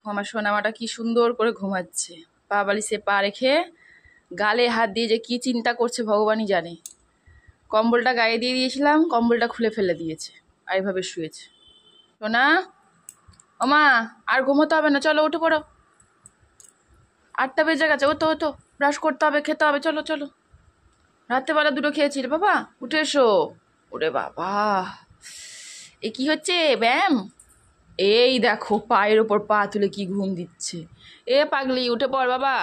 আমার সোনামাটা কি সুন্দর করে ঘুমাচ্ছে, পা বালিশে পা রেখে গালে হাত দিয়ে যে কি চিন্তা করছে ভগবানই জানে। কম্বলটা গায়ে দিয়ে দিয়েছিলাম, কম্বলটা খুলে ফেলে দিয়েছে আর এভাবে শুয়েছে। সোনা, ওমা আর ঘুমোতে হবে না, চলো উঠে পড়ো, 8টা বেজে গেছে। ও তো ব্রাশ করতে হবে, খেতে হবে, চলো চলো। রাত্রেবেলা দুটো খেয়েছিল বাবা, উঠে এসো। ওরে বাবা, এ কি হচ্ছে ব্যায়াম? এই দেখো পায়ের ওপর পা তুলে কি ঘুম দিচ্ছে। এ পাগলি উঠে পড় বাবা,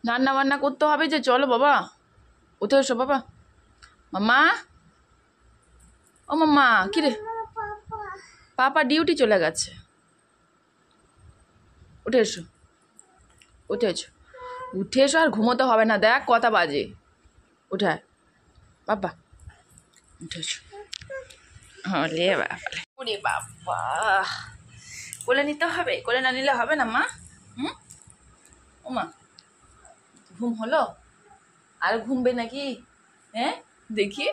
রান্না বান্না করতে হবে যে, চলো বাবা উঠে এসো বাবা। মাম্মা, ও মাম্মা, কি রে? পাপা ডিউটি চলে গেছে। উঠে এসো, উঠে এসো, উঠে এসো, আর ঘুমোতে হবে না, দেখ কটা বাজে। উঠে আয় বাবা, উঠে এসো। হলে বাবা, ওরে বাবা, কোলে নিতে হবে, কোলে না নিলে হবে না মা। ও মা, ঘুম হলো? আর ঘুমবে নাকি? হ্যাঁ, দেখি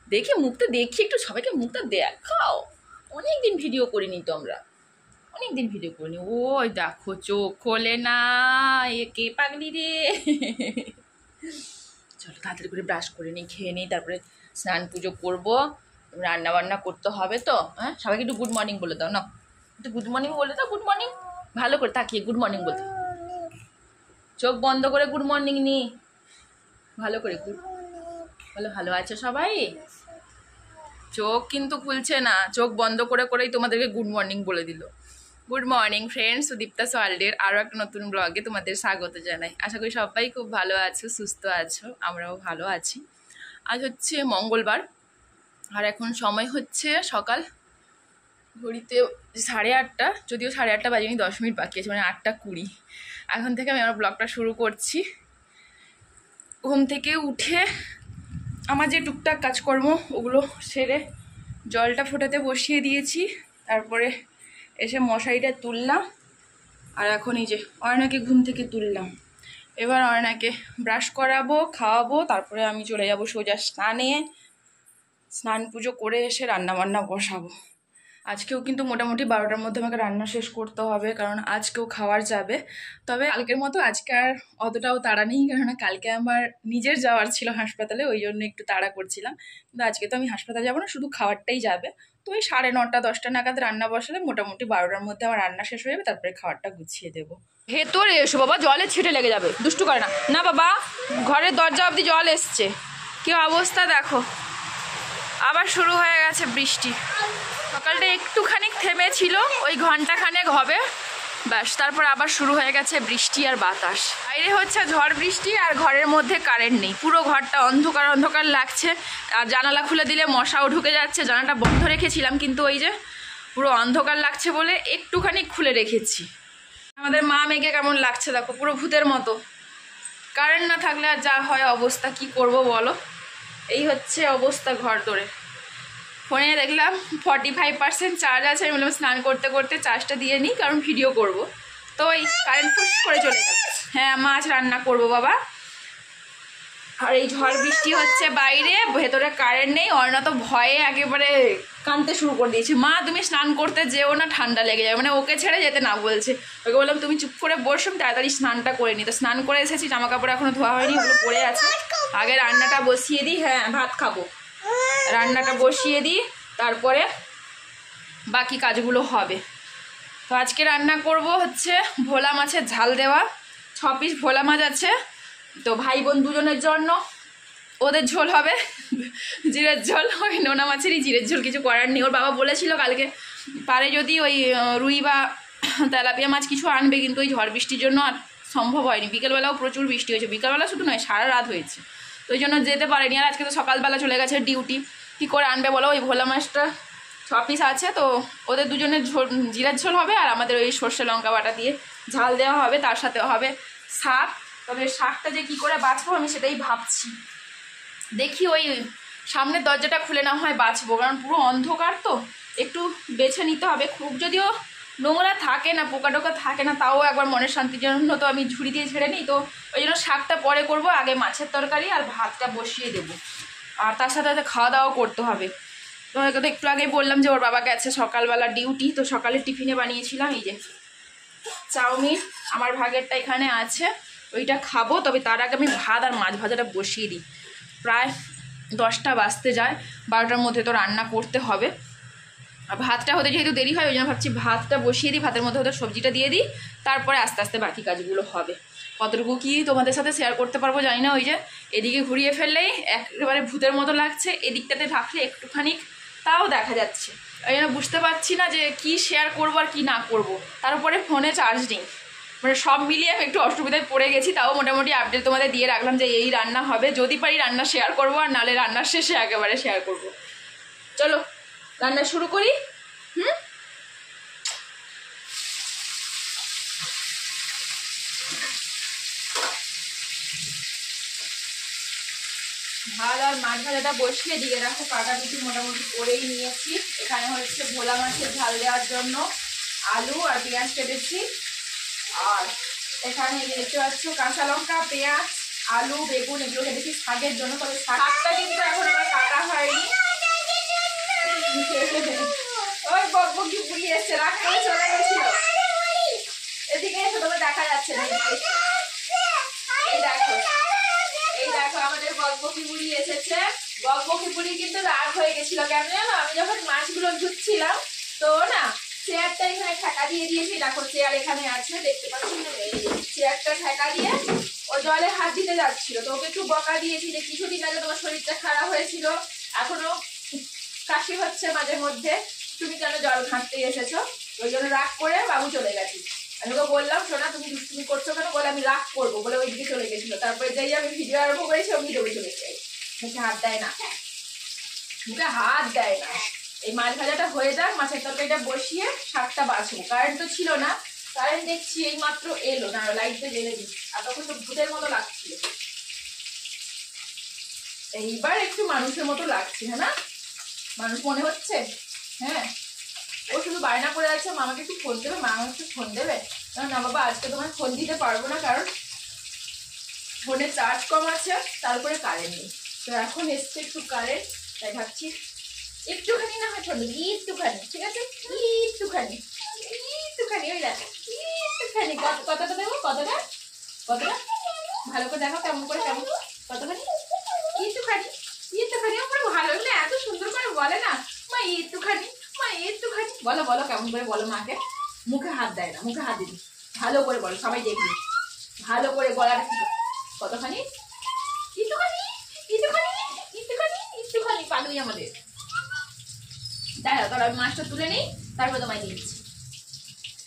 দেখি মুখটা দেখি, একটু সবাইকে মুখটা দেখাও। অনেকদিন ভিডিও করিনি তো আমরা, অনেকদিন ভিডিও করিনি। ওই দেখো চোখ খোলে না, এ কে পাগলি রে। চলো তাড়াতাড়ি করে ব্রাশ করে নিই, খেয়ে নিই, তারপরে স্নান পুজো করবো, রান্না বান্না করতে হবে তো। হ্যাঁ, সবাইকে একটু গুড মর্নিং বলে দাও না, একটু গুড মর্নিং বলে দাও, গুড মর্নিং ভালো করে তাকিয়ে গুড মর্নিং বলতে। চোখ বন্ধ করে গুড মর্নিং নি, ভালো করে গুড। বলো ভালো আছো সবাই? চোখ কিন্তু খুলছে না, চোখ বন্ধ করে করেই তোমাদেরকে গুড মর্নিং বলে দিল। গুড মর্নিং ফ্রেন্ডস, সুদীপ্তা ওয়ার্ল্ডের আরও একটা নতুন ব্লগে তোমাদের স্বাগত জানাই। আশা করি সবাই খুব ভালো আছো, সুস্থ আছো, আমরাও ভালো আছি। আজ হচ্ছে মঙ্গলবার, আর এখন সময় হচ্ছে সকাল ঘড়িতে 8:30, যদিও 8:30 বাজেনি, 10 মিনিট বাকি আছে, মানে 8:20। এখন থেকে আমি আমার ব্লগটা শুরু করছি। ঘুম থেকে উঠে আমার যে টুকটাক কাজকর্ম ওগুলো সেরে জলটা ফোটাতে বসিয়ে দিয়েছি, তারপরে এসে মশারিটা তুললাম, আর এখন এই যে অয়নাকে ঘুম থেকে তুললাম। এবার অয়নাকে ব্রাশ করাবো, খাওয়াবো, তারপরে আমি চলে যাব সোজা স্নানে। স্নান পুজো করে এসে রান্না বান্না বসাবো। আজকেও কিন্তু মোটামুটি 12টার মধ্যে আমাকে রান্না শেষ করতে হবে, কারণ আজকেও খাওয়ার যাবে। তবে কালকের মতো আজকে আর অতটাও তাড়া নেই, কারণ কালকে আমার নিজের যাওয়ার ছিল হাসপাতালে, ওই জন্য একটু তাড়া করছিলাম। কিন্তু আজকে তো আমি হাসপাতালে যাবো না, শুধু খাওয়ারটাই যাবে। তো ওই 9:30 10টা নাগাদ রান্না বসালে মোটামুটি 12টার মধ্যে আমার রান্না শেষ হয়ে যাবে, তারপরে খাবারটা গুছিয়ে দেবো। ভেতরে এসো বাবা, জলে ছিটে লেগে যাবে, দুষ্টু করে না। না বাবা, ঘরের দরজা অবধি জল এসছে, কি অবস্থা দেখো। আবার শুরু হয়ে গেছে বৃষ্টি। সকালটা একটুখানি থেমেছিল, ওই ঘন্টাখানেক হবে, ব্যাস, তারপর আবার শুরু হয়ে গেছে বৃষ্টি আর বাতাস। বাইরে হচ্ছে ঝড় বৃষ্টি, আর ঘরের মধ্যে কারেন্ট নেই, পুরো ঘরটা অন্ধকার অন্ধকার লাগছে। আর জানালা খুলে দিলে মশাও ঢুকে যাচ্ছে, জানালাটা বন্ধ রেখেছিলাম, কিন্তু ওই যে পুরো অন্ধকার লাগছে বলে একটুখানি খুলে রেখেছি। আমাদের মা মেয়েকে কেমন লাগছে দেখো, পুরো ভূতের মতো। কারেন্ট না থাকলে আর যা হয় অবস্থা, কি করব বলো। এই হচ্ছে অবস্থা ঘর দরে। ফোনে দেখলাম 45% চার্জ আছে, আমি বললাম স্নান করতে করতে চার্জটা দিয়ে নিই, কারণ ভিডিও করব। তো ওই কারেন্ট ফুস করে চলে গেল। হ্যাঁ, মাছ রান্না করব বাবা। আর এই ঝড় বৃষ্টি হচ্ছে বাইরে, ভেতরে কারেন্ট নেই। অর্ণা তো ভয়ে একেবারে কাঁদতে শুরু করে দিয়েছে, মা তুমি স্নান করতে যেও না, ঠান্ডা লেগে যাবে, মানে ওকে ছেড়ে যেতে না বলছে। ওকে বললাম তুমি চুপ করে বসো, তাড়াতাড়ি স্নানটা করে নি। তো স্নান করে এসেছি, জামা কাপড় এখনো ধোয়া হয়নি, ওগুলো পড়ে আছে। আগে রান্নাটা বসিয়ে দিই, হ্যাঁ ভাত খাবো, রান্নাটা বসিয়ে দিই, তারপরে বাকি কাজগুলো হবে। তো আজকে রান্না করব হচ্ছে ভোলা মাছের ঝাল দেওয়া। 6 পিস ভোলা মাছ আছে, তো ভাই বোন দুজনের জন্য ওদের ঝোল হবে, জিরের ঝোল। ওই নোনা মাছেরই জিরের ঝোল, কিছু করার নেই। ওর বাবা বলেছিল কালকে পারে যদি ওই রুই বা তেলাপিয়া মাছ কিছু আনবে, কিন্তু ওই ঝড় বৃষ্টির জন্য আর সম্ভব হয়নি। বিকেলবেলাও প্রচুর বৃষ্টি হয়েছে, বিকেলবেলা শুধু নয় সারা রাত হয়েছে, তো ওই জন্য যেতে পারেনি। আর আজকে তো সকালবেলা চলে গেছে ডিউটি, কী করে আনবে বলো। ওই ভোলা মাছটা 6 পিস আছে, তো ওদের দুজনের ঝোল, জিরার ঝোল হবে, আর আমাদের ওই সর্ষে লঙ্কা বাটা দিয়ে ঝাল দেওয়া হবে, তার সাথে হবে শাক। তবে শাকটা যে কী করে বাছবো আমি সেটাই ভাবছি। দেখি ওই সামনের দরজাটা খুলে না হয় বাছবো, কারণ পুরো অন্ধকার তো, একটু বেছে নিতে হবে। খুব যদিও নোংরা থাকে না, পোকা টোকা থাকে না, তাও একবার মনের শান্তির জন্য তো আমি ঝুড়ি দিয়ে ছেড়ে নিই। তো ওই জন্য শাকটা পরে করব, আগে মাছের তরকারি আর ভাতটা বসিয়ে দেবো, আর তার সাথে সাথে খাওয়া দাওয়া করতে হবে। তো একটু আগেই বললাম যে ওর বাবা গেছে সকালবেলা ডিউটি, তো সকালে টিফিনে বানিয়েছিলাম এই যে চাউমিন আমার ভাগেরটা এখানে আছে, ওইটা খাবো। তবে তার আগে আমি ভাত আর মাছ ভাজাটা বসিয়ে দিই। প্রায় 10টা বাজতে যায়, 12টার মধ্যে তো রান্না করতে হবে। আর ভাতটা হতে যেহেতু দেরি হয়, ওই জন্য ভাবছি ভাতটা বসিয়ে দিই, ভাতের মধ্যে হতে সবজিটা দিয়ে দিই, তারপরে আস্তে আস্তে বাকি কাজগুলো হবে। কতটুকু কি তোমাদের সাথে শেয়ার করতে পারবো জানি না। ওই যে এদিকে ঘুরিয়ে ফেললেই একেবারে ভূতের মতো লাগছে, এদিকটাতে থাকলে একটুখানি তাও দেখা যাচ্ছে। ওই জন্য বুঝতে পারছি না যে কি শেয়ার করবো আর কি না করব। তার উপরে ফোনে চার্জ নেই, মানে সব মিলিয়ে আমি একটু অসুবিধায় পড়ে গেছি। তাও মোটামুটি আপডেট তোমাদের দিয়ে রাখলাম যে এই রান্না হবে, যদি পারি রান্না শেয়ার করবো, আর নালে রান্নার শেষে একেবারে শেয়ার করব। চলো রান্না শুরু করি। ভাত আর মাছ ভাজাটা বসিয়ে দিয়ে দেখো কাটাকুটি মোটামুটি করেই নিয়েছি। এখানে হচ্ছে ভোলা মাছের ঝাল দেওয়ার জন্য আলু আর পেঁয়াজ কেটেছি। আর এখানে দেখতে পাচ্ছ কাঁচা লঙ্কা, পেঁয়াজ, আলু, বেগুন এগুলো কেটেছি শাকের জন্য। তবে শাকটা কিন্তু এখন আমার কাটা হয়নি। ওই বকবকি বুড়ি এসছে, রাগ করে চলে গেছিল। এদিকে এসে তবে দেখা যাচ্ছে না। এই দেখো, এই দেখো আমাদের বকবকি বুড়ি এসেছে। বকবকি বুড়ি কিন্তু রাগ হয়ে গেছিল কেন জানো? আমি যখন মাছগুলো ধুচ্ছিলাম তো না, চেয়ারটা এখানে ঠেকা দিয়ে দিয়েছি। দেখো চেয়ার এখানে আছে, দেখতে পাচ্ছি না? চেয়ারটা ঠেকা দিয়ে ও জলে হাত দিতে যাচ্ছিল, তো ওকে একটু বকা দিয়েছি যে কিছুদিন আগে তোমার শরীরটা খারাপ হয়েছিল, এখনো কাশি হচ্ছে মাঝে মধ্যে, তুমি কেন জল ঘাঁটতে এসেছো? ওই জন্য রাগ করে বাবু চলে গেছি। আমি ওকে বললাম শোনা তুমি দুষ্টুমি করছো কেন, বলে আমি রাগ করবো বলে ওইদিকে চলে গেছিল। তারপরে যাই আমি ভিডিও আরম্ভ করেছি, অমনি দৌড়ে চলে যাই। মুখে হাত দেয় না, মুখে হাত দেয় না। এই মাছ ভাজাটা হয়ে যাক, মাছের তরকারিটা বসিয়ে শাকটা বাছবো। কারেন্ট তো ছিল না, কারেন্ট দেখছি এই মাত্র এলো, না লাইটটা জ্বেলে দিই। আর তখন তো ভূতের মতো লাগছিল, এইবার একটু মানুষের মতো লাগছে। হ্যাঁ না, মানুষ মনে হচ্ছে। হ্যাঁ, ও শুধু বায়না করে আছে মামাকে একটু ফোন দেবে, মা একটু ফোন দেবে। না বাবা আজকে তোমার ফোন দিতে পারবো না, কারণ ফোনে চার্জ কম আছে, তারপরে কারেন্ট নেই। তো এখন এসছে একটু কারেন্ট, তাই ভাবছি একটুখানি না হয় ফোন দেবে, একটুখানি, ঠিক আছে? একটুখানি, একটুখানি, ওই দেখো একটুখানি। কতটা দেবো? কতটা? কতটা ভালো করে দেখো, কেমন করে, কেমন কতখানি? একটুখানি, একটুখানি। আমার ভালো লাগলে এত সুন্দর করে বলে না, মা একটুখানি, মা একটুখানি। বলো বলো, কেমন করে বলো মাকে। মুখে হাত দেয় না, মুখে হাত দিবি, ভালো করে বলো, সবাই দেখবি ভালো করে গলাটা কি। কতখানি? একটুখানি, একটুখানি, একটুখানি, একটুখানি। পাগলি আমাদের। দাঁড়াও তাহলে আমি মাছটা তুলে নিই, তারপর তোমায় দিচ্ছি।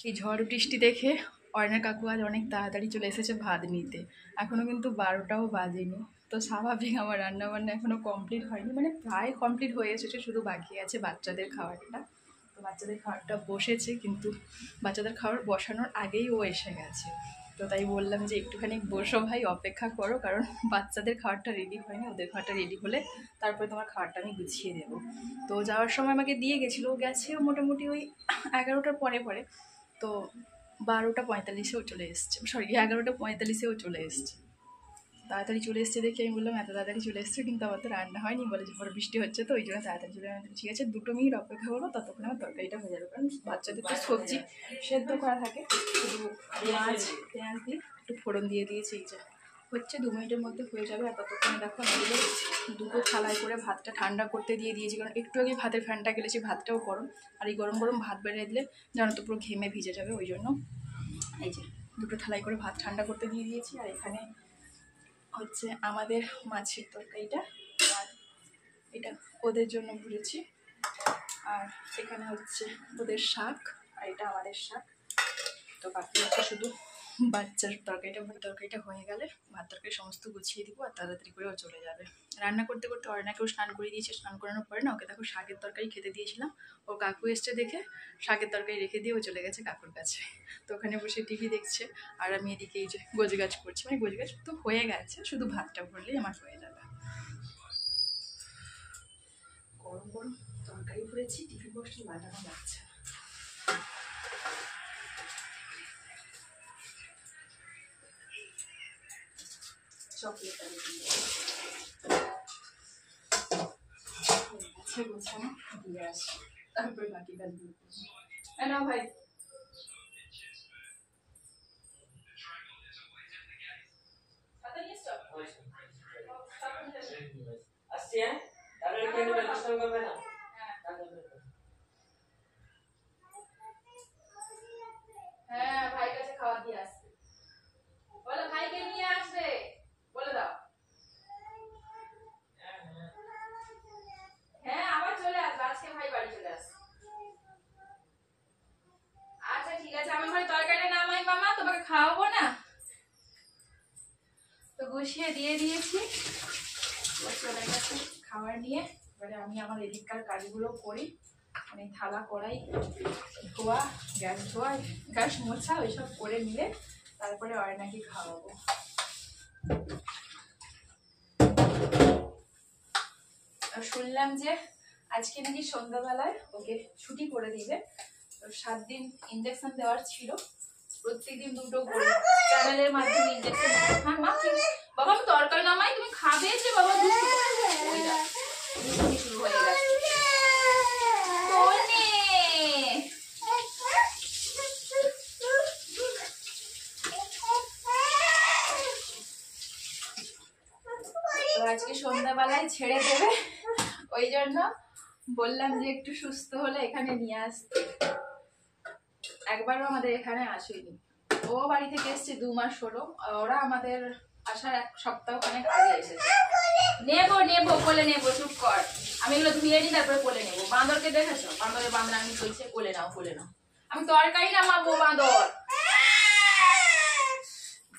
এই ঝড় বৃষ্টি দেখে অর্ণা কাকু আজ অনেক তাড়াতাড়ি চলে এসেছে ভাত নিতে। এখনও কিন্তু 12টাও বাজেনি। তো স্বাভাবিক আমার রান্নাবান্না এখনও কমপ্লিট হয়নি, মানে প্রায় কমপ্লিট হয়ে এসেছে, শুধু বাকি আছে বাচ্চাদের খাবারটা। তো বাচ্চাদের খাবারটা বসেছে, কিন্তু বাচ্চাদের খাবার বসানোর আগেই ও এসে গেছে। তো তাই বললাম যে একটুখানি বসো ভাই, অপেক্ষা করো, কারণ বাচ্চাদের খাবারটা রেডি হয়নি, ওদের খাবারটা রেডি হলে তারপরে তোমার খাবারটা আমি গুছিয়ে দেবো। তো যাওয়ার সময় আমাকে দিয়ে গেছিলো, গেছেও মোটামুটি ওই 11টার পরে পরে। তো 12টা 45-এও চলে এসছে, সরি 11টা 45-এও চলে এসছে। তাড়াতাড়ি চলে এসছে দেখে আমি বললাম এত তাড়াতাড়ি চলে এসছে, কিন্তু আমার তো রান্না হয়নি। বলে যে ঝড় বৃষ্টি হচ্ছে, তো ওই জন্য তাড়াতাড়ি চলে আসছে। ঠিক আছে 2 মিনিট অপেক্ষা করো, ততক্ষণ আমার তরকারিটা হয়ে যাবে, কারণ বাচ্চাদের তো সবজি সেদ্ধ করা থাকে। শুধু মাছ পেঁয়াজ দিয়ে একটু ফোড়ন দিয়ে দিয়েছি, এই যে হচ্ছে 2 মিনিটের মধ্যে হয়ে যাবে। আর ততক্ষণে দেখো আমি দুটো থালায় করে ভাতটা ঠান্ডা করতে দিয়ে দিয়েছি, কারণ একটু আগে ভাতের ফ্যানটা গেলেছি, ভাতটাও গরম। আর এই গরম গরম ভাত বেড়ে দিলে জানো তো পুরো ঘেমে ভিজে যাবে, ওই জন্য এই যে দুটো থালায় করে ভাত ঠান্ডা করতে দিয়ে দিয়েছি। আর এখানে হচ্ছে আমাদের মাছের তরকারিটা, আর এটা ওদের জন্য ভরেছি। আর এখানে হচ্ছে ওদের শাক, আর এটা আমাদের শাক। তো বাকি হচ্ছে শুধু বাচ্চার তরকারিটা হয়ে গেলে ভাত তরকারি সমস্ত গুছিয়ে দিব, আর তাড়াতাড়ি করে ও চলে যাবে। রান্না করতে করতে অর্ণাকেও স্নান করে দিয়েছে। স্নান করানোর পরে না ওকে দেখো শাকের তরকারি খেতে দিয়েছিলাম, ও কাকু এসছে দেখে শাকের তরকারি রেখে দিয়ে ও চলে গেছে কাকুর কাছে। তো ওখানে বসে টিভি দেখছে, আর আমি এদিকে এই যে গোছগাছ করছি, মানে গোছগাছ তো হয়ে গেছে, শুধু ভাতটা ভরলেই আমার হয়ে যাবে। গরম গরম তরকারি ভরেছি, টিভি বসলে বাটানো লাগছে। চকলেটটা গোছানো দিয়ে আসি, তারপরে বাকি কাজগুলো করবো। না ভাই আসছি, হ্যাঁ তাহলে একটু ডিস্টার্ব করবে না। হ্যাঁ ভাই কাছে খাওয়া দিয়ে আসবে, বলো ভাইকে নিয়ে আসবে, বলে দাও। হ্যাঁ আবার চলে আসবে, আজকে ভাই বাড়ি চলে আসবে। আচ্ছা ঠিক আছে, আমি ঘরে তরকারিটা নামাই মামা, তোমাকে খাওয়াবো না তো গুছিয়ে দিয়ে দিয়েছি, চলে গেছে খাবার নিয়ে। এবারে আমি আমার এদিককার কাজগুলো করি, মানে থালা কড়াই ধোয়া, গ্যাস ধোয়া, গ্যাস মোছা ওইসব করে নিলে তারপরে অয়নাকে খাওয়াবো। আর শুনলাম যে আজকে নাকি সন্ধ্যাবেলায় ওকে ছুটি করে দিবে, তো 7 দিন ইঞ্জেকশন দেওয়ার ছিল, প্রত্যেকদিন 2টো করে চ্যানেলের মাধ্যমে ইঞ্জেকশন। হ্যাঁ মা বাবা আমি তরকারি নামাই, তুমি খাবে যে বাবা, দুষ্টুমি শুরু হয়ে গেছে। আজকে সন্ধ্যাবেলায় ছেড়ে দেবে, ওই জন্য বললাম যে একটু সুস্থ হলে এখানে নিয়ে আসতে। একবারও আমাদের এখানে আসেনি, ও বাড়ি থেকে এসছে 2 মাস হলো, ওরা আমাদের আসার 1 সপ্তাহ খানেক আগে এসেছে। নেবো নেবো কোলে নেবো, চুপ কর, আমি এগুলো ধুয়ে নিই তারপরে কোলে নেবো। বাঁদরকে দেখেছো, বাঁদরের বান্দর আমি চলছে, কোলে নাও কোলে নাও। আমি তরকারি নামাবো, বাঁদর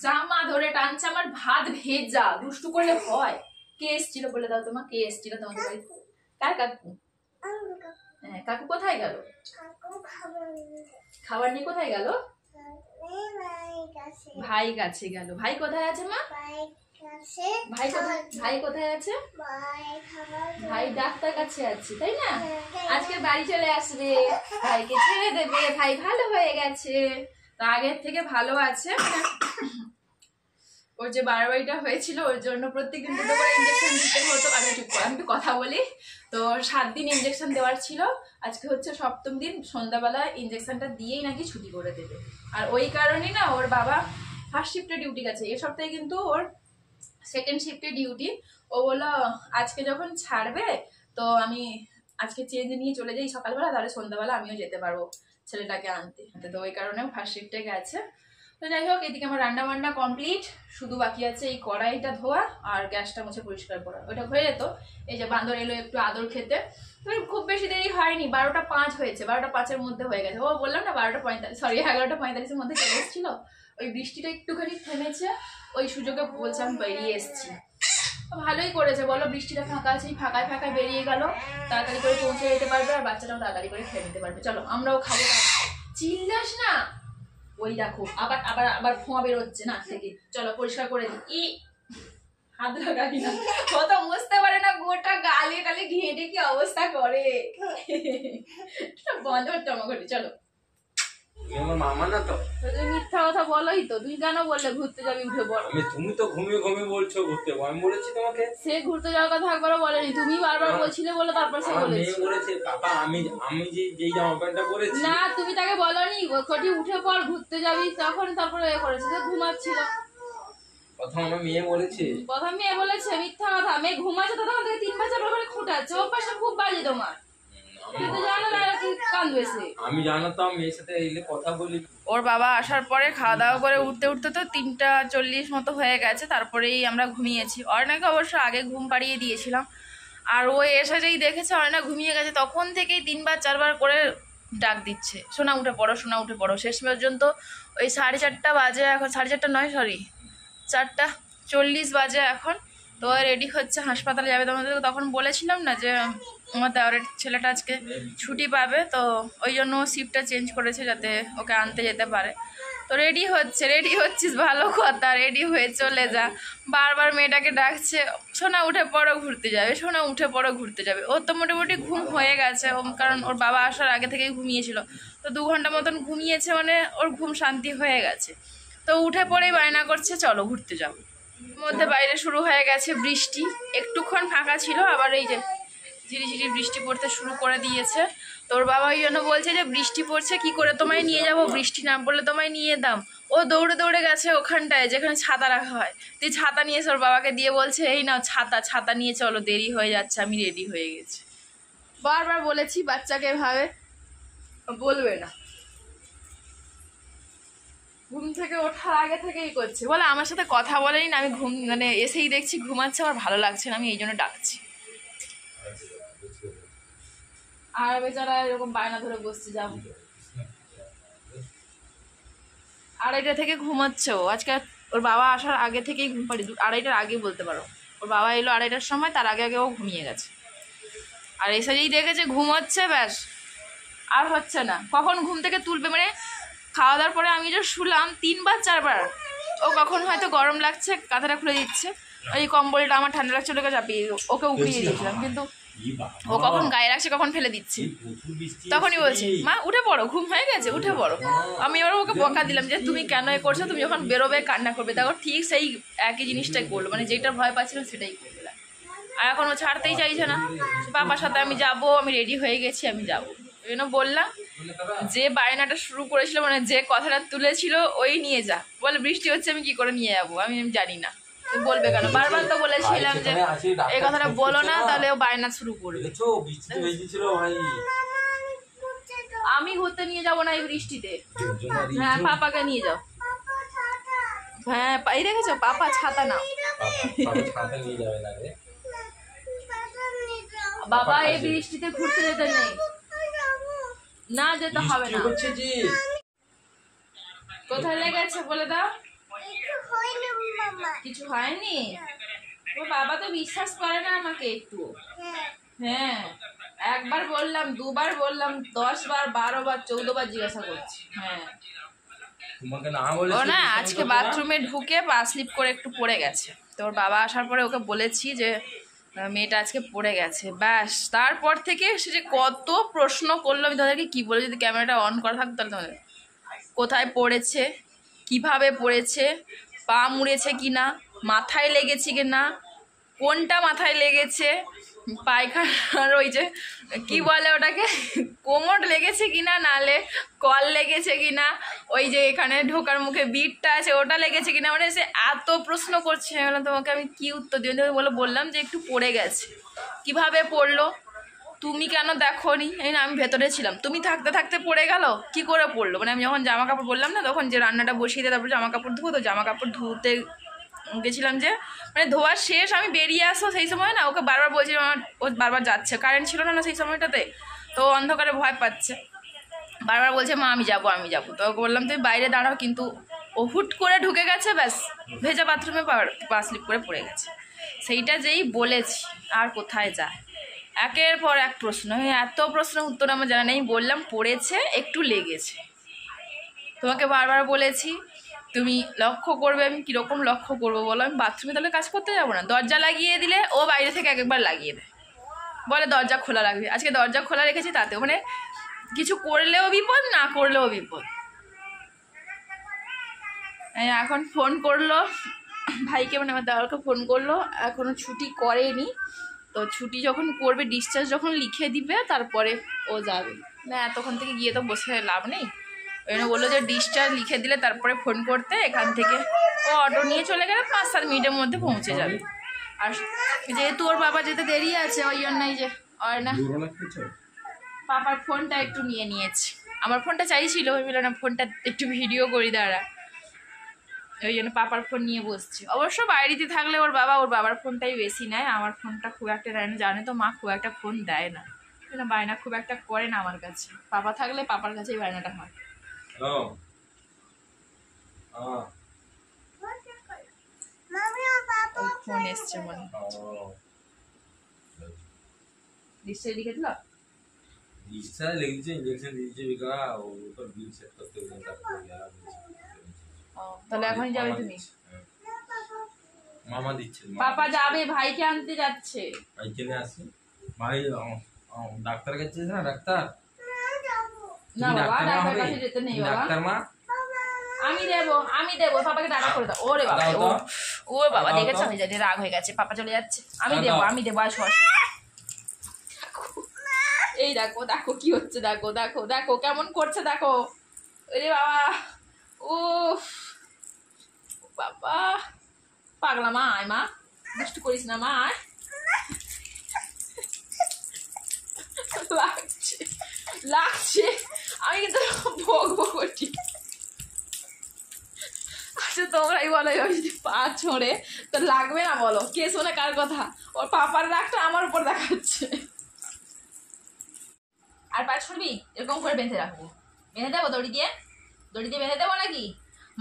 জামা ধরে টানছে, আমার ভাত ভেজা, দুষ্টু করলে হয়। কে এসেছিল বলে দাও তোমার, কে এসেছিল তোমাদের বাড়িতে? কার কাকু? হ্যাঁ কাকু কোথায় গেল? খাবার নিয়ে কোথায় গেল? ভাই কাছে গেল। ভাই কোথায় আছে মা? ভাই কোথায়, ভাই কোথায় আছে? ভাই ডাক্তার কাছে আছে, তাই না? আজকে বাড়ি চলে আসবে, ভাইকে ছেড়ে দেবে, ভাই ভালো হয়ে গেছে, তো আগের থেকে ভালো আছে। ওর যে বাড়াবাড়িটা হয়েছিল ওর জন্য প্রত্যেকদিন 2টো করে ইঞ্জেকশন দিতে হতো। আগে চুপ করে, আমি একটু কথা বলি। তো 7 দিন ইঞ্জেকশন দেওয়ার ছিল, আজকে হচ্ছে 7ম দিন, সন্ধ্যাবেলা ইঞ্জেকশনটা দিয়েই নাকি ছুটি করে দেবে। আর ওই কারণেই না ওর বাবা ফার্স্ট শিফটে ডিউটি গেছে, এ সপ্তাহে কিন্তু ওর 2nd শিফটে ডিউটি। ও বললো আজকে যখন ছাড়বে তো আমি আজকে চেঞ্জ নিয়ে চলে যাই সকালবেলা, তাহলে সন্ধ্যাবেলা আমিও যেতে পারবো ছেলেটাকে আনতে। তো ওই কারণেও ফার্স্ট শিফটে গেছে। তো যাই হোক, এদিকে আমার রান্না বান্না কমপ্লিট, শুধু বাকি আছে এই কড়াইটা ধোয়া আর গ্যাসটা মুছে পরিষ্কার করা, ওইটা হয়ে যেত। এই যে বান্দর এলো একটু আদর খেতে, তো খুব বেশি দেরি হয়নি, 12টা 5 হয়েছে, 12টা 5-এর মধ্যে হয়ে গেছে। ও বললাম না 12টা 45, সরি 11টা 45-এর মধ্যে চলে এসেছিল। ওই বৃষ্টিটা একটুখানি থেমেছে, ওই সুযোগে বলছে আমি বেরিয়ে এসেছি। ভালোই করেছে বলো, বৃষ্টিটা ফাঁকা আছে, ফাঁকায় ফাঁকায় বেরিয়ে গেল, তাড়াতাড়ি করে পৌঁছে যেতে পারবে আর বাচ্চাটাও তাড়াতাড়ি করে খেয়ে নিতে পারবে। চলো আমরাও খাবো। চিল্লাস না, ওই দেখো আবার আবার আবার ফোঁয়া বেরোচ্ছে না থেকে, চলো পরিষ্কার করে দিই। হাত লাগাই না, কত মুছতে পারে না, গোটা গালে গালে ঘেঁটে কি অবস্থা করে। বন্ধ হচ্ছে আমার ঘটে, চলো। আমার মামা না তো, তুমি মিথ্যা কথা বলোই তো, তুমি কেন বললে ঘুরতে যাবি, উঠে বলো। তুমি তো ঘুমিয়ে ঘুমিয়ে বলছো ঘুরতে, আমি বলেছি তোমাকে সে ঘুরতে যাওয়ার কথা একবারও বলেনি, তুমি বারবার বলছিলে বলে তারপর সে বলেছে। পাপা আমি যেই জামা প্যান্টটা পরেছি না, তুমি তাকে বলনি কটি উঠে পড় ঘুরতে যাবি, তখন তারপরে এ করেছে, যে ঘুমাচ্ছিল। প্রথম আমার মেয়ে বলেছে, প্রথম মেয়ে বলেছে, মিথ্যা কথা। মেয়ে ঘুমাচ্ছে তো তখন থেকে 3 বছর করে খুঁটাচ্ছে, অভ্যাসটা খুব বাজে তোমার। আমি জানতাম মেয়ের সাথে এলে কথা বলি। ওর বাবা আসার পরে খাওয়া দাওয়া করে উঠতে উঠতে তো 3টা 40 মতো হয়ে গেছে, তারপরেই আমরা ঘুমিয়েছি। অর্ণাকে অবশ্য আগে ঘুম পাড়িয়ে দিয়েছিলাম, আর ও এসে যেই দেখেছে অর্ণা ঘুমিয়ে গেছে, তখন থেকেই 3বার 4বার করে ডাক দিচ্ছে, সোনা উঠে পড়ো, সোনা উঠে পড়ো। শেষ পর্যন্ত ওই 4:30 বাজে, এখন 4:30 নয় সরি 4:40 বাজে এখন। তো রেডি হচ্ছে, হাসপাতালে যাবে। তোমাদের তখন বলেছিলাম না যে আমার দেওয়ারের ছেলেটা আজকে ছুটি পাবে, তো ওই জন্য শিফটটা চেঞ্জ করেছে যাতে ওকে আনতে যেতে পারে। তো রেডি হচ্ছিস, ভালো কথা, রেডি হয়ে চলে যা। বারবার মেয়েটাকে ডাকছে, সোনা উঠে পড়ো ঘুরতে যাবে, সোনা উঠে পড়ো ঘুরতে যাবে। ওর তো মোটামুটি ঘুম হয়ে গেছে, কারণ ওর বাবা আসার আগে থেকেই ঘুমিয়েছিল, তো 2 ঘন্টা মতন ঘুমিয়েছে, মানে ওর ঘুম শান্তি হয়ে গেছে। তো উঠে পড়েই বায়না করছে চলো ঘুরতে যাবো। মধ্যে বাইরে শুরু হয়ে গেছে বৃষ্টি, একটুক্ষণ ফাঁকা ছিল, আবার এই যে ঝিরিঝিরি বৃষ্টি পড়তে শুরু করে দিয়েছে। তোর বাবা ওই জন্য বলছে যে বৃষ্টি পড়ছে, কি করে তোমায় নিয়ে যাব, বৃষ্টি না পড়লে তোমায় নিয়ে দাম। ও দৌড়ে দৌড়ে গেছে ওখানটায় যেখানে ছাতা রাখা হয়, তুই ছাতা নিয়ে ওর বাবাকে দিয়ে বলছে এই নাও ছাতা, ছাতা নিয়ে চলো, দেরি হয়ে যাচ্ছে, আমি রেডি হয়ে গেছি। বারবার বলেছি বাচ্চাকে ভাবে বলবে না, ঘুম থেকে ওঠার আগে থেকেই করছে, বলে আমার সাথে কথা বলেনি না, আমি ঘুম মানে এসেই দেখছি ঘুমাচ্ছে, আমার ভালো লাগছে না, আমি এই জন্য ডাকছি। আর বেচারা এরকম বায়না ধরে বসছে যাবো, 2:30 থেকে ঘুমাচ্ছে ও। আজকে ওর বাবা আসার আগে থেকেই ঘুম পাড়ি, 2:30টার আগে বলতে পারো। ওর বাবা এলো 2:30টার সময়, তার আগে আগে ও ঘুমিয়ে গেছে। আর এসে যেই দেখেছে ঘুমোচ্ছে, ব্যাস আর হচ্ছে না, কখন ঘুম থেকে তুলবে, মানে খাওয়া দাওয়ার পরে আমি যে শুলাম 3-4বার, ও কখন হয়তো গরম লাগছে কাঁথাটা খুলে দিচ্ছে, ওই কম্বলটা আমার ঠান্ডা লাগছে ওটাকে চাপিয়ে ওকে উঠিয়ে দিয়েছিলাম, কিন্তু ও কখন গায়ে রাখছে কখন ফেলে দিচ্ছে, তখনই বলছে মা উঠে পড়ো, ঘুম হয়ে গেছে উঠে পড়ো। আমি এবার ওকে বকা দিলাম যে তুমি কেন এ করছো, তুমি যখন বেরোবে কান্না করবে, তখন ঠিক সেই একই জিনিসটাই করলো, মানে যেটা ভয় পাচ্ছিল সেটাই করলাম। আর এখন ও ছাড়তেই চাইছে না, বাবার সাথে আমি যাব, আমি রেডি হয়ে গেছি, আমি যাবো। ওই জন্য বললাম যে বায়নাটা শুরু করেছিল, মানে যে কথাটা তুলেছিল ওই নিয়ে যা, বলে বৃষ্টি হচ্ছে আমি কি করে নিয়ে যাবো, আমি জানি না। বলবে কেন, বারবার তো বলেছিলাম যে এই কথাটা বলো না, তাহলে ও বায়না শুরু করবে। আমি ঘুরতে নিয়ে যাবো না এই বৃষ্টিতে, হ্যাঁ পাপাকে নিয়ে যাও, হ্যাঁ এই দেখেছো পাপা ছাতা নাও, বাবা এই বৃষ্টিতে ঘুরতে যেতে নেই, না যেতে হবে না। কোথায় লেগেছে বলে দাও, কিছু হয়নি, ও বাবা তো বিশ্বাস করে না আমাকে একটু। হ্যাঁ একবার বললাম, 2বার বললাম, 10 বার 12 বার 14 বার জিজ্ঞাসা করছি। হ্যাঁ ও না আজকে বাথরুমে ঢুকে পা স্লিপ করে একটু পড়ে গেছে, তো ওর বাবা আসার পরে ওকে বলেছি যে মেয়েটা আজকে পড়ে গেছে, ব্যাস তারপর থেকে সে যে কত প্রশ্ন করলো, আমি তাদেরকে কী বলে, যদি ক্যামেরাটা অন করা থাকতো তাহলে তোমাদের, কোথায় পড়েছে, কিভাবে পড়েছে, পা মুড়েছে কি না, মাথায় লেগেছে কি না, কোনটা মাথায় লেগেছে, পায়খানার ওই যে কি বলে ওটাকে কোমর লেগেছে কিনা, নালে কল লেগেছে কিনা, ওই যে এখানে ঢোকার মুখে বিটটা আছে ওটা লেগেছে কিনা, মানে সে এত প্রশ্ন করছে, তোমাকে আমি কি উত্তর দিই, বললাম যে একটু পড়ে গেছে, কিভাবে পড়লো, তুমি কেন দেখোনি, এই না আমি ভেতরে ছিলাম, তুমি থাকতে থাকতে পড়ে গেল, কি করে পড়লো, মানে আমি যখন জামা কাপড় বললাম না, তখন যে রান্নাটা বসিয়ে দিয়ে তারপর জামা কাপড় ধুবো, তো জামা কাপড় ধুতে গেছিলাম, যে মানে ধোয়া শেষ আমি বেরিয়ে আসো সেই সময় না, ওকে বারবার বলছিলাম, ও বারবার যাচ্ছে, কারেন্ট ছিল না সেই সময়টাতে, তো অন্ধকারে ভয় পাচ্ছে, বারবার বলছে মা আমি যাবো আমি যাবো, তো ওকে বললাম তুমি বাইরে দাঁড়াও, কিন্তু ও হুট করে ঢুকে গেছে, ব্যাস ভেজা বাথরুমে পা স্লিপ করে পড়ে গেছে। সেইটা যেই বলেছি আর কোথায় যায়, একের পর এক প্রশ্ন, এত প্রশ্নের উত্তর আমার জানা নেই, বললাম পড়েছে একটু লেগেছে, তোমাকে বারবার বলেছি তুমি লক্ষ্য করবে, আমি কীরকম লক্ষ্য করবো বলো, আমি বাথরুমে তাহলে কাজ করতে যাবো না, দরজা লাগিয়ে দিলে ও বাইরে থেকে একবার লাগিয়ে দেয়, বলে দরজা খোলা রাখবে, আজকে দরজা খোলা রেখেছি, তাতেও মানে কিছু করলেও বিপদ না করলেও বিপদ। এখন ফোন করলো ভাইকে, মানে আমার দাদাকে ফোন করলো, এখনও ছুটি করেনি, তো ছুটি যখন করবে ডিসচার্জ যখন লিখে দিবে তারপরে ও যাবে না, এতক্ষণ থেকে গিয়ে তো বসে লাভ নেই, ওই জন্য বললো যে ডিসচার্জ লিখে দিলে তারপরে ফোন করতে, এখান থেকে ও অটো নিয়ে চলে গেলে 5-7 মিনিটের মধ্যে পৌঁছে যাবে। আর যেহেতু ওর বাবা যেতে দেরি আছে ওই জন্যই যে হয় না, পাপার ফোনটা একটু নিয়ে নিয়েছি, আমার ফোনটা চাইছিল, ওই বললো না ফোনটা একটু ভিডিও করি দাঁড়া, ওই জন্য পাপার ফোন নিয়ে বসছে। অবশ্য বাইরেতে থাকলে ওর বাবার ফোনটাই বেশি নেয়, আমার ফোনটা খুব একটা দেয় না, জানে তো মা খুব একটা ফোন দেয় না, বায়না খুব একটা করে না আমার কাছে, পাপা থাকলে পাপার কাছেই বায়নাটা হয়। ফোন এসছে মনে নিশ্চয়ই লিখে দিল, তাহলে এখনই যাবে তুমি, মামা দিচ্ছে, পাপা যাবে ভাইকে আনতে যাচ্ছে, ভাইকে নিয়ে আসি, ভাই ডাক্তার কাছে না, ডাক্তার না বাবা ডাক্তার কাছে যেতে নেই বাবা, ডাক্তার মা আমি দেবো পাপাকে টাকা করে দাও, ওরে বাবা ও বাবা দেখেছো আমি জানি রাগ হয়ে গেছে, পাপা চলে যাচ্ছে, আমি দেবো আসো আসো, এই দেখো দেখো কি হচ্ছে, দেখো দেখো দেখো কেমন করছে, দেখো ওরে বাবা। ও বাবা, পাগলা মা, আয় মা, দুষ্টু করিস না মা, আয়। লাগছে লাগছে, আমি কিন্তু ভোগবো করছি। আচ্ছা তোমরাই বলো, যদি পা ছড়ে তো লাগবে না বলো? কে শোনে কার কথা? ওর পাপার রাগটা আমার উপর দেখাচ্ছে। আর পা ছড়বি, এরকম করে বেঁধে রাখবো, বেঁধে দেবো দড়ি দিয়ে, দড়ি দিয়ে বেঁধে দেবো নাকি?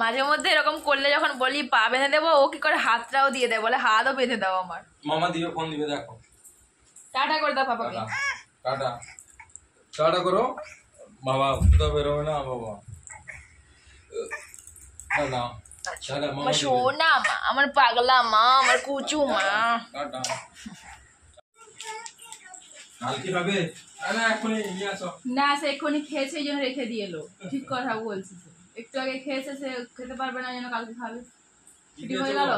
মাঝে মধ্যে এরকম করলে যখন বলি পা বেঁধে দেবো, ও কি করে হাতটাও দিয়ে দেয়, বলে হাতও বেঁধে দাও আমার। মামা দিবে, ফোন দিবে, দেখো। টাটা করে দাও পাপাকে। টাটা টাটা করো বাবা, কোথাও বেরোবে না বাবা। টাটা টাটা মামা, আমার সোনা মা, আমার পাগলা মা, আমার কুচু মা। টাটা। কালকে খাবে? না এখনই নিয়ে আসো। না সে এক্ষুনি খেয়েছে, এই জন্য রেখে দিয়ে এলো। ঠিক কথা বলছি, একটু আগে খেয়েছে, সে খেতে পারবে না, যেন কালকে খাবে। ছুটি হয়ে গেল,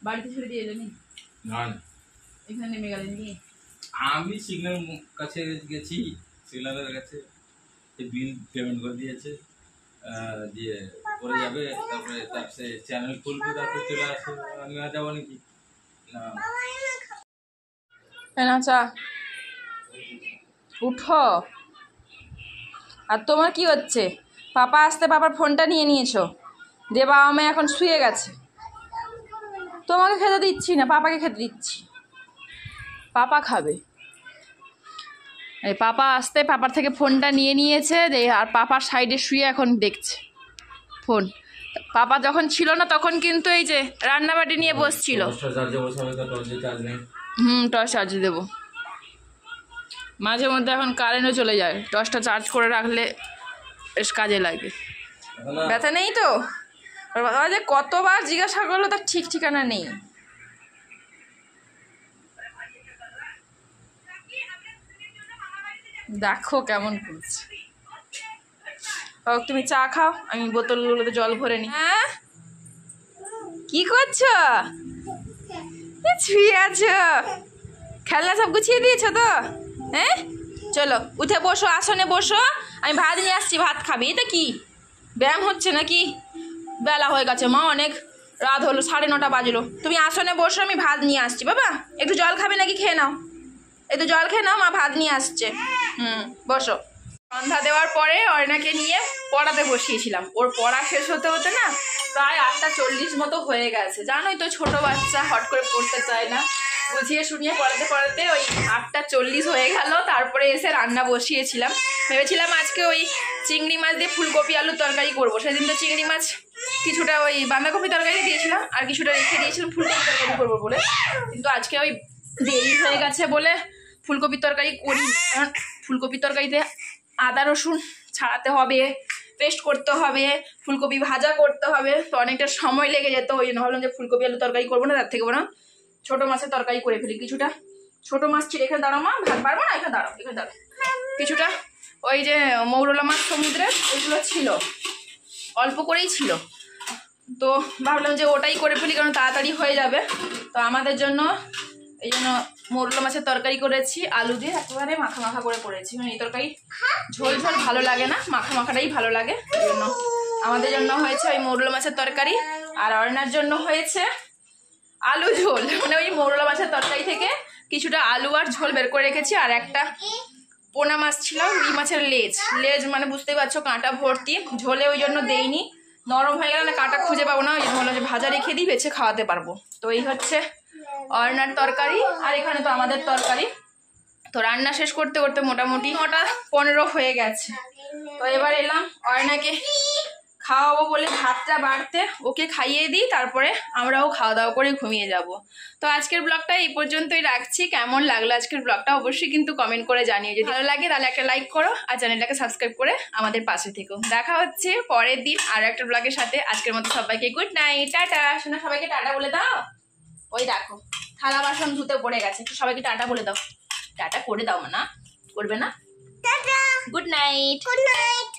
বাড়িতে ছেড়ে দিয়ে এলো নি? না এখানে নেমে গেলেন নি? আমি সিগন্যাল কাছে গেছি, সিগন্যালের কাছে বিল পেমেন্ট করে দিয়েছে, দিয়ে করে যাবে, তারপরে চ্যানেল খুলবে, তারপরে চলে আসবে। আমি আর যাবো নাকি? না আচ্ছা উঠো। আর তোমার কি হচ্ছে? পাপা আসতে পাপার ফোনটা নিয়ে নিয়েছো, দিয়ে বাবা মা এখন শুয়ে গেছে। তোমাকে খেতে দিচ্ছি না, পাপাকে খেতে দিচ্ছি, পাপা খাবে। এই পাপা আসতে পাপার থেকে ফোনটা নিয়ে নিয়েছে, আর পাপার সাইডে শুয়ে এখন দেখছে ফোন। পাপা যখন ছিল না তখন কিন্তু এই যে রান্নাবাটি নিয়ে বসছিল। টর্চ চার্জ দেবো। মাঝে মধ্যে এখন কারেন্টও চলে যায়, টর্চটা চার্জ করে রাখলে বেশ কাজে লাগে। ব্যথা নেই তো? বাবা যে কতবার জিজ্ঞাসা করলো, তার ঠিক ঠিকানা নেই। দেখো কেমন করছে। ও তুমি চা খাও, আমি বোতলগুলোতে জল ভরে নি। হ্যাঁ কি করছো? শুয়ে আছো? খেলনা সব গুছিয়ে দিয়েছো তো? হ্যাঁ চলো উঠে বসো, আসনে বসো, আমি ভাত নিয়ে আসছি, ভাত খাবি। এটা কি ব্যায়াম হচ্ছে নাকি? বেলা হয়ে গেছে মা, অনেক রাত হলো, 9:30 বাজলো। তুমি আসনে বসো, আমি ভাত নিয়ে আসছি। বাবা একটু জল খাবে নাকি? খেয়ে নাও, একটু জল খেয়ে নাও, মা ভাত নিয়ে আসছে। বসো। সন্ধ্যা দেওয়ার পরে অর্ণাকে নিয়ে পড়াতে বসিয়েছিলাম। ওর পড়া শেষ হতে হতে না প্রায় 8:40 মতো হয়ে গেছে। জানোই তো ছোট বাচ্চা, হট করে পড়তে চায় না। বুঝিয়ে শুনিয়ে পড়াতে পড়াতে ওই 8:40 হয়ে গেল। তারপরে এসে রান্না বসিয়েছিলাম। ভেবেছিলাম আজকে ওই চিংড়ি মাছ দিয়ে ফুলকপি আলুর তরকারি করবো। সেদিন তো চিংড়ি মাছ কিছুটা ওই বাঁধাকপি তরকারি দিয়েছিলাম, আর কিছুটা রেখে দিয়েছিলাম ফুলকপি তরকারি করবো বলে। কিন্তু আজকে ওই দেরি হয়ে গেছে বলে ফুলকপির তরকারি করি। ফুলকপির তরকারিতে আদা রসুন ছাড়াতে হবে, পেস্ট করতে হবে, ফুলকপি ভাজা করতে হবে, তো অনেকটা সময় লেগে যেত। ওই জন্য ভাবলাম যে ফুলকপি আলু তরকারি করবো না, তার থেকে বরং ছোটো মাছের তরকারি করে ফেলি। কিছুটা ছোটো মাছ ছিল, এখানে দাঁড়াও মা, ভাত পারবো না, এখানে দাঁড়াও, এখানে দাঁড়াও। কিছুটা ওই যে মৌরলা মাছ সমুদ্রের, ওইগুলো ছিল, অল্প করেই ছিল, তো ভাবলাম যে ওটাই করে ফেলি, কারণ তাড়াতাড়ি হয়ে যাবে। তো আমাদের জন্য এই জন্য মৌরলা মাছের তরকারি করেছি, আলু দিয়ে একেবারে মাখা মাখা করে করেছি। এই তরকারি ঝোল ঝোল ভালো লাগে না, মাখা মাখাটাই ভালো লাগে। এই জন্য আমাদের জন্য হয়েছে ওই মৌরলা মাছের তরকারি, আর অর্ণার জন্য হয়েছে আলু ঝোল। মানে ওই মৌরলা মাছের তরকারি থেকে কিছুটা আলু আর ঝোল বের করে রেখেছি। আর একটা পোনা মাছ ছিল, রুই মাছের লেজ, মানে বুঝতেই পারছো কাঁটা ভর্তি, ঝোলে ওই জন্য দেইনি, নরম হয়ে গেলে না কাঁটা খুঁজে পাবো না, ওই জন্য বললাম যে ভাজা রেখে দিই, বেছে খাওয়াতে পারবো। তো এই হচ্ছে অর্ণার তরকারি, আর এখানে তো আমাদের তরকারি। তো রান্না শেষ করতে করতে মোটামুটি 9:15 হয়ে গেছে। তো এবার এলাম অর্ণাকে খাওয়াবো বলে ভাতটা বাড়তে, ওকে খাইয়ে দিই, তারপরে আমরাও খাওয়া দাওয়া করে ঘুমিয়ে যাব। তো আজকের ব্লগটা এই পর্যন্তই রাখছি। কেমন লাগলো আজকের ব্লগটা অবশ্যই কিন্তু কমেন্ট করে জানিও। যদি ভালো লাগে তাহলে একটা লাইক করো, আর চ্যানেলটাকে সাবস্ক্রাইব করে আমাদের পাশে থেকো। দেখা হচ্ছে পরের দিন আর একটা ব্লগের সাথে। আজকের মতো সবাইকে গুড নাইট, টাটা। শোনা সবাইকে টাটা বলে দাও। ওই দেখো থালা বাসন ধুতে পড়ে গেছে, একটু সবাইকে টাটা বলে দাও। টাটা করে দাও না, করবে না? Tata, good night, good night.